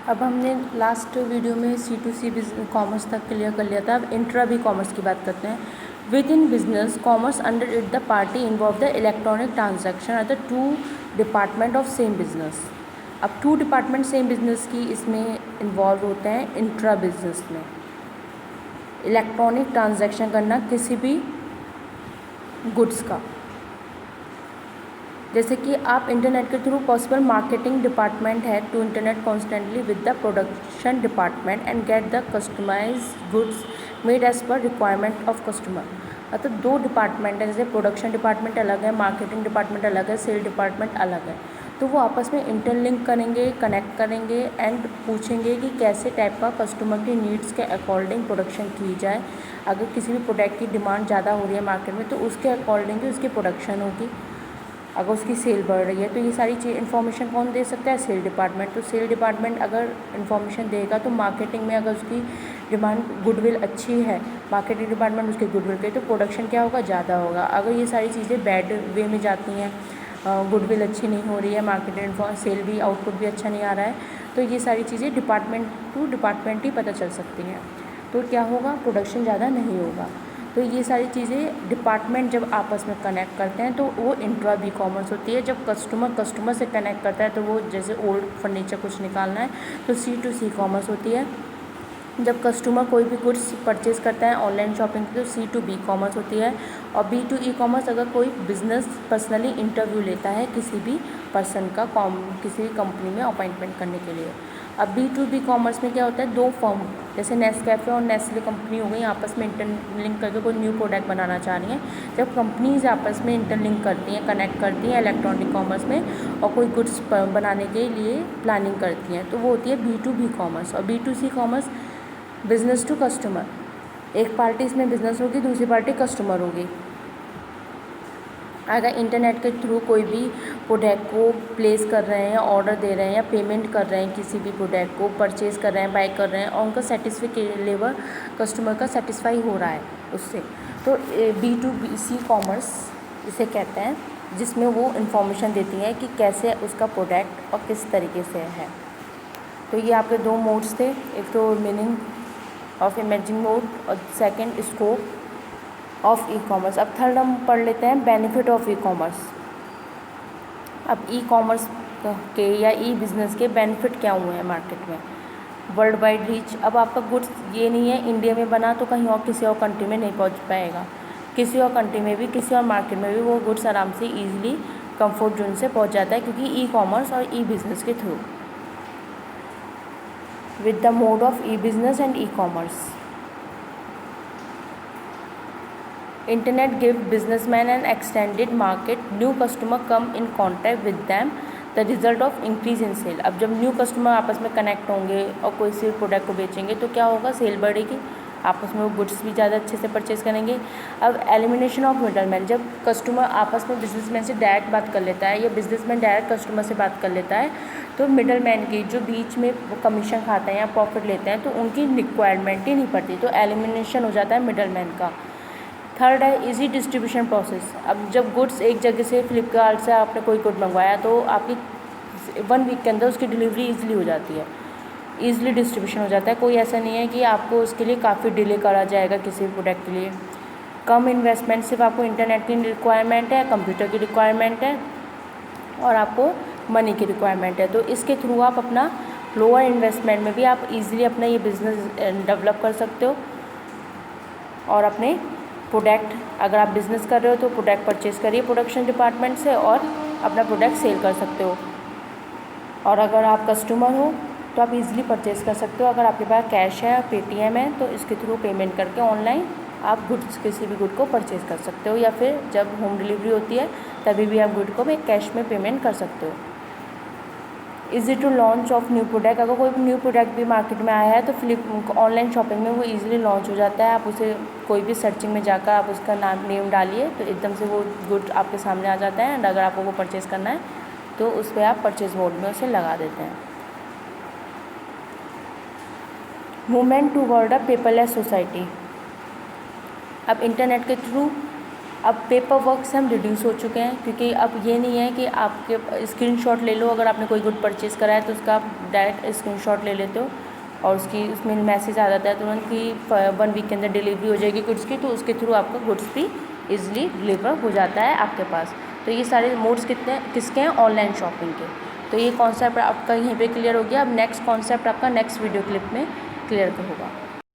अब हमने last video में C2C कॉमर्स तक क्लियर कर लिया था। अब इंट्रा बी कॉमर्स की बात करते हैं। Within business commerce under it the party involve the electronic transaction are the two department of same business. अब टू डिपार्टमेंट सेम बिजनेस की इसमें इन्वॉल्व होते हैं इंट्रा बिजनेस में। इलेक्ट्रॉनिक ट्रांजैक्शन करना किसी भी गुड्स का, जैसे कि आप इंटरनेट के थ्रू पॉसिबल मार्केटिंग डिपार्टमेंट है to internet constantly with the production department and get the customise goods made as per requirement of customer. मतलब दो डिपार्टमेंट है, जैसे प्रोडक्शन डिपार्टमेंट अलग है, मार्केटिंग डिपार्टमेंट अलग है, सेल डिपार्टमेंट अलग है। तो वो आपस में इंटरलिंक करेंगे, कनेक्ट करेंगे एंड पूछेंगे कि कैसे टाइप का कस्टमर की नीड्स के अकॉर्डिंग प्रोडक्शन की जाए। अगर किसी भी प्रोडक्ट की डिमांड ज़्यादा हो रही है मार्केट में तो उसके अकॉर्डिंग ही उसकी प्रोडक्शन होगी। अगर उसकी सेल बढ़ रही है तो ये सारी चीज़ इन्फॉर्मेशन कौन दे सकता है? Sale department. तो सेल डिपार्टमेंट अगर इन्फॉर्मेशन देगा तो मार्केटिंग में अगर उसकी डिमांड गुडविल अच्छी है, मार्केटिंग डिपार्टमेंट उसके गुडविल के, तो प्रोडक्शन क्या होगा? ज़्यादा होगा। अगर ये सारी चीज़ें बैड वे में जाती हैं, गुडविल अच्छी नहीं हो रही है, मार्केटिंग सेल भी आउटपुट भी अच्छा नहीं आ रहा है, तो ये सारी चीज़ें डिपार्टमेंट टू डिपार्टमेंट ही पता चल सकती हैं। तो क्या होगा? प्रोडक्शन ज़्यादा नहीं होगा। तो ये सारी चीज़ें डिपार्टमेंट जब आपस में कनेक्ट करते हैं तो वो इंट्रा बी कॉमर्स होती है। जब कस्टमर से कनेक्ट करता है तो वो जैसे ओल्ड फर्नीचर कुछ निकालना है तो C2C कॉमर्स होती है। जब कस्टमर कोई भी गुड्स परचेज़ करता है ऑनलाइन शॉपिंग तो C2B कॉमर्स होती है। और B2E कॉमर्स अगर कोई बिज़नेस पर्सनली इंटरव्यू लेता है किसी भी पर्सन का किसी भी कंपनी में अपॉइंटमेंट करने के लिए। अब B2B कॉमर्स में क्या होता है? दो फर्म जैसे नेस्कैफ़े और नेस्ले कंपनी हो गई, आपस में इंटरलिंक करके कोई न्यू प्रोडक्ट बनाना चाह रही हैं। जब कंपनीज आपस में इंटरलिंक करती हैं, कनेक्ट करती हैं इलेक्ट्रॉनिक कॉमर्स में और कोई गुड्स बनाने के लिए प्लानिंग करती हैं तो वो होती है B2B कॉमर्स। और B2C commerce business to customer, एक पार्टी इसमें बिज़नेस होगी, दूसरी पार्टी कस्टमर होगी। अगर इंटरनेट के थ्रू कोई भी प्रोडक्ट को प्लेस कर रहे हैं, ऑर्डर दे रहे हैं या पेमेंट कर रहे हैं, किसी भी प्रोडक्ट को परचेज़ कर रहे हैं, बाय कर रहे हैं और उनका सेटिस्फिकेशन लेवल कस्टमर का सेटिस्फाई हो रहा है उससे, तो B2C कॉमर्स इसे कहते हैं, जिसमें वो इन्फॉर्मेशन देती हैं कि कैसे उसका प्रोडक्ट और किस तरीके से है। तो ये आपके दो मोड्स थे, एक तो मीनिंग ऑफ इमेजिंग मोड और second scope of e commerce. अब थर्ड हम पढ़ लेते हैं बेनिफिट ऑफ ई कॉमर्स। अब ई कॉमर्स के या ई बिज़नेस के बेनिफिट क्या हुए हैं मार्केट में? World wide reach. अब आपका गुड्स ये नहीं है इंडिया में बना तो कहीं और किसी और कंट्री में नहीं पहुंच पाएगा, किसी और कंट्री में भी, किसी और मार्केट में भी वो गुड्स आराम से ईजिली कंफर्ट जोन से पहुँच जाता है, क्योंकि ई कॉमर्स और ई बिज़नेस के through. With the mode of E business and e commerce, Internet give businessmen an extended market, new customer come in contact with them, the result of increase in sale। अब जब new customer आपस में connect होंगे और कोई से product को बेचेंगे तो क्या होगा? सेल बढ़ेगी, आपस में वो गुड्स भी ज़्यादा अच्छे से परचेज़ करेंगे। अब एलिमिनेशन ऑफ मिडलमैन, जब कस्टमर आपस में बिजनेसमैन से डायरेक्ट बात कर लेता है या बिजनेसमैन डायरेक्ट कस्टमर से बात कर लेता है तो मिडलमैन की जो बीच में कमीशन खाते हैं या प्रॉफिट लेते हैं तो उनकी रिक्वायरमेंट ही नहीं पड़ती, तो एलिमिनेशन हो जाता है मिडलमैन का। थर्ड है इजी डिस्ट्रीब्यूशन प्रोसेस। अब जब गुड्स एक जगह से फ्लिपकार्ट से आपने कोई गुड मंगवाया तो आपकी 1 वीक के अंदर उसकी डिलीवरी ईजिली हो जाती है, ईजिली डिस्ट्रीब्यूशन हो जाता है। कोई ऐसा नहीं है कि आपको उसके लिए काफ़ी डिले करा जाएगा किसी भी प्रोडक्ट के लिए। कम इन्वेस्टमेंट, सिर्फ आपको इंटरनेट की रिक्वायरमेंट है, कंप्यूटर की रिक्वायरमेंट है और आपको मनी की रिक्वायरमेंट है, तो इसके थ्रू आप अपना लोअर इन्वेस्टमेंट में भी आप ईजिली अपना ये बिज़नेस डेवलप कर सकते हो। और अपने प्रोडक्ट, अगर आप बिज़नेस कर रहे हो तो प्रोडक्ट परचेज़ करिए प्रोडक्शन डिपार्टमेंट से और अपना प्रोडक्ट सेल कर सकते हो। और अगर आप कस्टमर हो तो आप इजीली परचेज़ कर सकते हो। अगर आपके पास कैश है, पेटीएम है तो इसके थ्रू पेमेंट करके ऑनलाइन आप गुड्स, किसी भी गुड को परचेज़ कर सकते हो, या फिर जब होम डिलीवरी होती है तभी भी आप गुड को भी कैश में पेमेंट कर सकते हो। Easy to launch of new product, अगर कोई न्यू प्रोडक्ट भी मार्केट में आया है तो ऑनलाइन शॉपिंग में वो इजीली लॉन्च हो जाता है। आप उसे कोई भी सर्चिंग में जाकर आप उसका नेम डालिए तो एकदम से वो गुड आपके सामने आ जाता है एंड अगर आपको वो परचेज़ करना है तो उस पर आप परचेज़ मोड में उसे लगा देते हैं। मूवमेंट टूवर्ड अ पेपरलेस सोसाइटी। अब इंटरनेट के थ्रू अब पेपर वर्क से हम रिड्यूस हो चुके हैं, क्योंकि अब ये नहीं है कि आपके स्क्रीनशॉट ले लो, अगर आपने कोई गुड परचेज़ करा है तो उसका आप डायरेक्ट स्क्रीनशॉट ले लेते हो और उसमें मैसेज आ जाता है तुरंत कि 1 वीक के अंदर डिलीवरी हो जाएगी गुड्स की, तो उसके थ्रू आपका गुड्स भी ईजिली डिलीवर हो जाता है आपके पास। तो ये सारे मोड्स किसके हैं? ऑनलाइन शॉपिंग के। तो ये कॉन्सेप्ट आपका यहीं पे क्लियर हो गया। अब नेक्स्ट कॉन्सेप्ट आपका नेक्स्ट वीडियो क्लिप में क्लियर होगा।